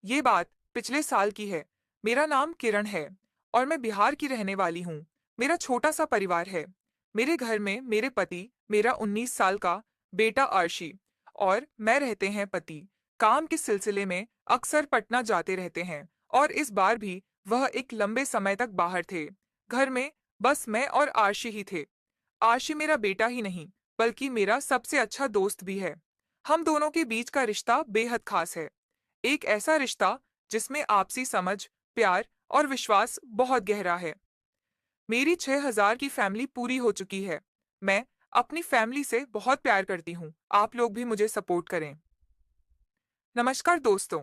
ये बात पिछले साल की है। मेरा नाम किरण है और मैं बिहार की रहने वाली हूँ। मेरा छोटा सा परिवार है। मेरे घर में मेरे पति, मेरा 19 साल का बेटा अर्शी और मैं रहते हैं। पति काम के सिलसिले में अक्सर पटना जाते रहते हैं और इस बार भी वह एक लंबे समय तक बाहर थे। घर में बस मैं और आर्शी ही थे। आर्शी मेरा बेटा ही नहीं, बल्कि मेरा सबसे अच्छा दोस्त भी है। हम दोनों के बीच का रिश्ता बेहद खास है। एक ऐसा रिश्ता जिसमें आपसी समझ, प्यार और विश्वास बहुत गहरा है। मेरी 6,000 की फैमिली पूरी हो चुकी है। मैं अपनी फैमिली से बहुत प्यार करती हूँ। आप लोग भी मुझे सपोर्ट करें। नमस्कार दोस्तों।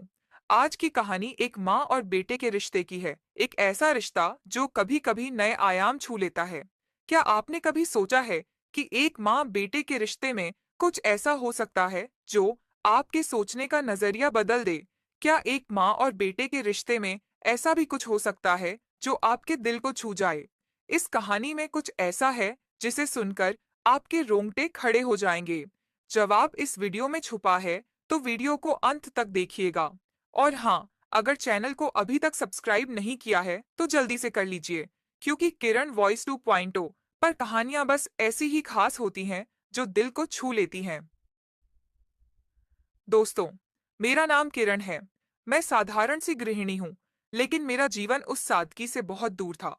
आज की कहानी एक माँ और बेटे के रिश्ते की है। एक ऐसा रिश्ता जो कभी-कभी नए आयाम छू लेता है। क्या आपने कभी सोचा है कि एक माँ बेटे के रिश्ते में कुछ ऐसा हो सकता है जो आपके सोचने का नजरिया बदल दे? क्या एक माँ और बेटे के रिश्ते में ऐसा भी कुछ हो सकता है जो आपके दिल को छू जाए? इस कहानी में कुछ ऐसा है जिसे सुनकर आपके रोंगटे खड़े हो जाएंगे। जवाब इस वीडियो में छुपा है, तो वीडियो को अंत तक देखिएगा। और हाँ, अगर चैनल को अभी तक सब्सक्राइब नहीं किया है तो जल्दी से कर लीजिए, क्योंकि किरण वॉइस 2.0 पर कहानियां बस ऐसी ही खास होती हैं जो दिल को छू लेती हैं। दोस्तों, मेरा नाम किरण है। मैं साधारण सी गृहिणी हूँ, लेकिन मेरा जीवन उस सादगी से बहुत दूर था।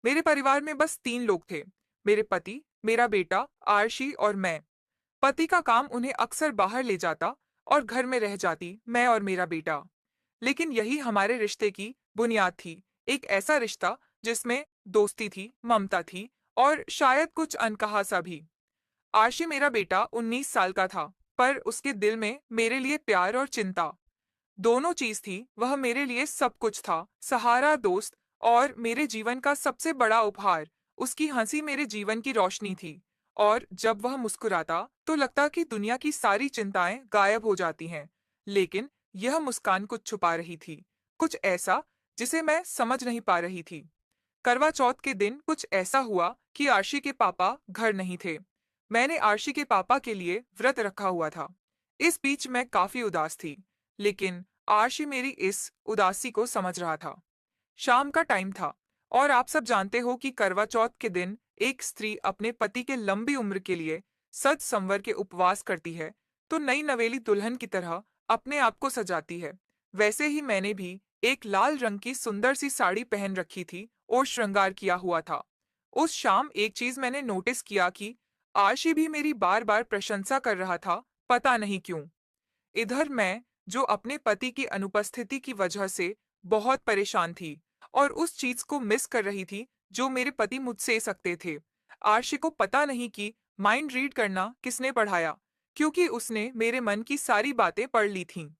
मेरे परिवार में बस 3 लोग थे। मेरे पति, मेरा बेटा आर्शी और मैं। पति का काम उन्हें अक्सर बाहर ले जाता और घर में रह जाती मैं और मेरा बेटा। लेकिन यही हमारे रिश्ते की बुनियाद थी। एक ऐसा रिश्ता जिसमें दोस्ती थी, ममता थी और शायद कुछ अनकहा सा भी। आशी मेरा बेटा 19 साल का था, पर उसके दिल में मेरे लिए प्यार और चिंता दोनों चीज थी। वह मेरे लिए सब कुछ था, सहारा, दोस्त और मेरे जीवन का सबसे बड़ा उपहार। उसकी हंसी मेरे जीवन की रोशनी थी और जब वह मुस्कुराता तो लगता कि दुनिया की सारी चिंताएं गायब हो जाती हैं। लेकिन यह मुस्कान कुछ छुपा रही थी, कुछ ऐसा जिसे मैं समझ नहीं पा रही थी। करवा चौथ के दिन कुछ ऐसा हुआ कि आर्शी के पापा घर नहीं थे। मैंने आर्शी के पापा के लिए व्रत रखा हुआ था। इस बीच मैं काफी उदास थी, लेकिन आर्शी मेरी इस उदासी को समझ रहा था। शाम का टाइम था और आप सब जानते हो कि करवा चौथ के दिन एक स्त्री अपने पति के लंबी उम्र के लिए सच संवर के उपवास करती है, तो नई नवेली दुल्हन की तरह अपने आप को सजाती है। वैसे ही मैंने भी एक लाल रंग की सुंदर सी साड़ी पहन रखी थी और श्रृंगार किया हुआ था। उस शाम एक चीज मैंने नोटिस किया कि आशी भी मेरी बार बार प्रशंसा कर रहा था, पता नहीं क्यों। इधर मैं, जो अपने पति की अनुपस्थिति की वजह से बहुत परेशान थी और उस चीज को मिस कर रही थी जो मेरे पति मुझसे सकते थे। आर्शी को पता नहीं कि माइंड रीड करना किसने पढ़ाया, क्योंकि उसने मेरे मन की सारी बातें पढ़ ली थीं।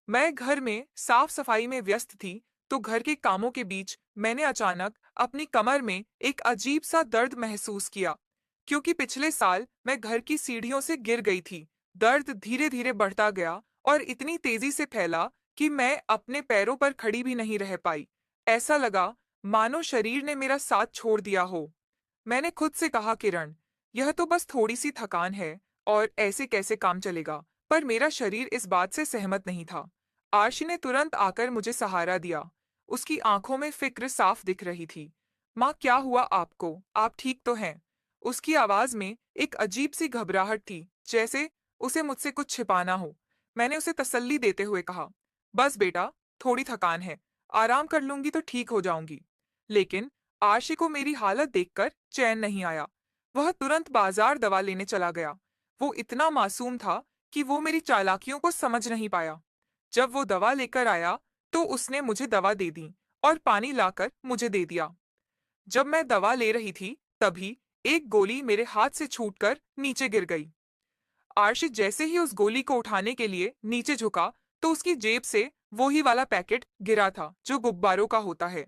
मैं घर में साफ सफाई में व्यस्त थी, तो घर के कामों के बीच मैंने अचानक अपनी कमर में एक अजीब सा दर्द महसूस किया, क्योंकि पिछले साल मैं घर की सीढ़ियों से गिर गई थी। दर्द धीरे धीरे बढ़ता गया और इतनी तेजी से फैला कि मैं अपने पैरों पर खड़ी भी नहीं रह पाई। ऐसा लगा मानो शरीर ने मेरा साथ छोड़ दिया हो। मैंने खुद से कहा, किरण, यह तो बस थोड़ी सी थकान है और ऐसे कैसे काम चलेगा। पर मेरा शरीर इस बात से सहमत नहीं था। आर्शी ने तुरंत आकर मुझे सहारा दिया। उसकी आंखों में फिक्र साफ दिख रही थी। माँ, क्या हुआ आपको? आप ठीक तो हैं? उसकी आवाज में एक अजीब सी घबराहट थी, जैसे उसे मुझसे कुछ छिपाना हो। मैंने उसे तसल्ली देते हुए कहा, बस बेटा, थोड़ी थकान है, आराम कर लूंगी तो ठीक हो जाऊंगी। लेकिन आशी को मेरी हालत देखकर चैन नहीं आया। वह तुरंत बाजार दवा लेने चला गया। वो इतना मासूम था कि वो मेरी चालाकियों को समझ नहीं पाया। जब वो दवा लेकर आया तो उसने मुझे दवा दे दी और पानी लाकर मुझे दे दिया। जब मैं दवा ले रही थी, तभी एक गोली मेरे हाथ से छूटकर नीचे गिर गई। आर्शित जैसे ही उस गोली को उठाने के लिए नीचे झुका, तो उसकी जेब से वो ही वाला पैकेट गिरा था जो गुब्बारों का होता है।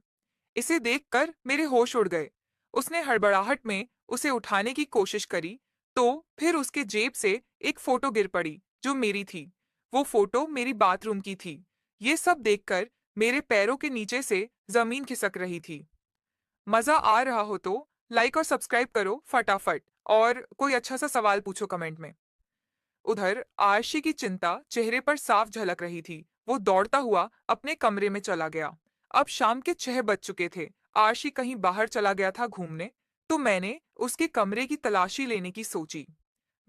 इसे देखकर मेरे होश उड़ गए। उसने हड़बड़ाहट में उसे उठाने की कोशिश करी, तो फिर उसके जेब से एक फोटो गिर पड़ी जो मेरी थी। वो फोटो मेरी बाथरूम की थी। ये सब देखकर मेरे पैरों के नीचे से जमीन खिसक रही थी। मजा आ रहा हो तो लाइक और सब्सक्राइब करो फटाफट, और कोई अच्छा सा सवाल पूछो कमेंट में। उधर आरशी की चिंता चेहरे पर साफ झलक रही थी। वो दौड़ता हुआ अपने कमरे में चला गया। अब शाम के 6 बज चुके थे। आरशी कहीं बाहर चला गया था घूमने, तो मैंने उसके कमरे की तलाशी लेने की सोची।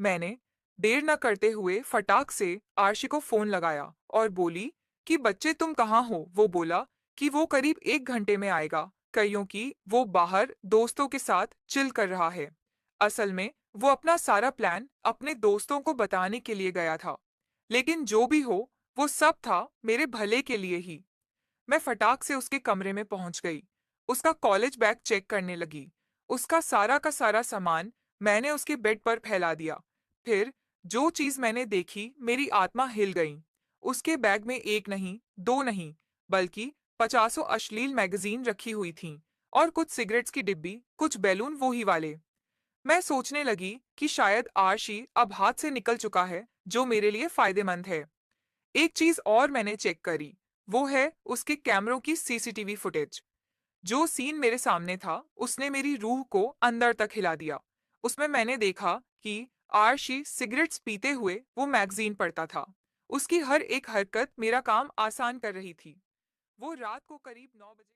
मैंने देर न करते हुए फटाक से आरशी को फोन लगाया और बोली कि बच्चे तुम कहाँ हो। वो बोला कि वो करीब 1 घंटे में आएगा, कहियो कि वो बाहर दोस्तों के साथ चिल कर रहा है। असल में वो अपना सारा प्लान अपने दोस्तों को बताने के लिए गया था। लेकिन जो भी हो, वो सब था मेरे भले के लिए ही। मैं फटाक से उसके कमरे में पहुंच गई। उसका कॉलेज बैग चेक करने लगी। उसका सारा का सारा सामान मैंने उसके बेड पर फैला दिया। फिर जो चीज मैंने देखी, मेरी आत्मा हिल गई। उसके बैग में एक नहीं, दो नहीं, बल्कि पचासों अश्लील मैगजीन रखी हुई थीं और कुछ सिगरेट्स की डिब्बी, कुछ बैलून वो ही वाले। मैं सोचने लगी कि शायद आरशी अब हाथ से निकल चुका है, जो मेरे लिए फायदेमंद है। एक चीज और मैंने चेक करी, वो है उसके कैमरों की सीसीटीवी फुटेज। जो सीन मेरे सामने था, उसने मेरी रूह को अंदर तक हिला दिया। उसमें मैंने देखा कि आरशी सिगरेट्स पीते हुए वो मैगजीन पढ़ता था। उसकी हर एक हरकत मेरा काम आसान कर रही थी। वो रात को करीब 9 बजे